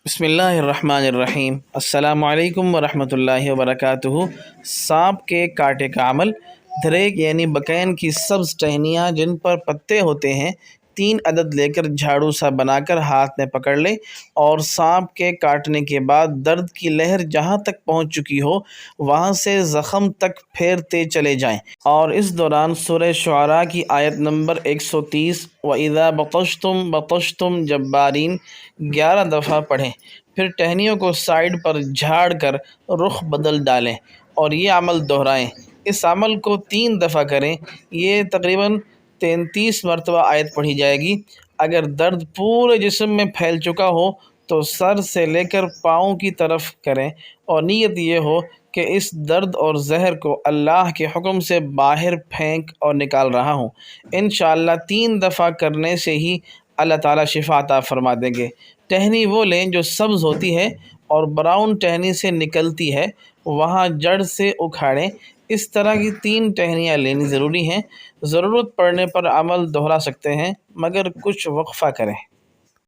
بسم اللہ الرحمن الرحیم۔ السلام علیکم ورحمۃ اللہ وبرکاتہ۔ سانپ کے کاٹے کا عمل۔ دھریک یعنی بکین کی سبز ٹہنیاں جن پر پتے ہوتے ہیں 3 عدد لے کر جھاڑو سا بنا کر ہاتھ میں پکڑ لیں اور سانپ کے کاٹنے کے بعد درد کی لہر جہاں تک پہنچ چکی ہو وہاں سے زخم تک پھیرتے چلے جائیں، اور اس دوران سورہ شعراء کی آیت نمبر 130 وَإِذَا بَطَشْتُمْ بَطَشْتُمْ جَبَّارِينَ 11 دفعہ پڑھیں۔ پھر ٹہنیوں کو سائیڈ پر جھاڑ کر رخ بدل ڈالیں اور یہ عمل دہرائیں۔ اس عمل کو 3 دفعہ کریں۔ یہ تقریباً 33 مرتبہ آیت پڑھی جائے گی۔ اگر درد پورے جسم میں پھیل چکا ہو تو سر سے لے کر پاؤں کی طرف کریں اور نیت یہ ہو کہ اس درد اور زہر کو اللہ کے حکم سے باہر پھینک اور نکال رہا ہوں۔ انشاءاللہ 3 دفعہ کرنے سے ہی اللہ تعالیٰ شفا عطا فرما دیں گے۔ ٹہنی وہ لیں جو سبز ہوتی ہے اور براؤن ٹہنی سے نکلتی ہے، وہاں جڑ سے اکھاڑیں۔ اس طرح کی 3 ٹہنیاں لینی ضروری ہیں۔ ضرورت پڑنے پر عمل دہرا سکتے ہیں مگر کچھ وقفہ کریں۔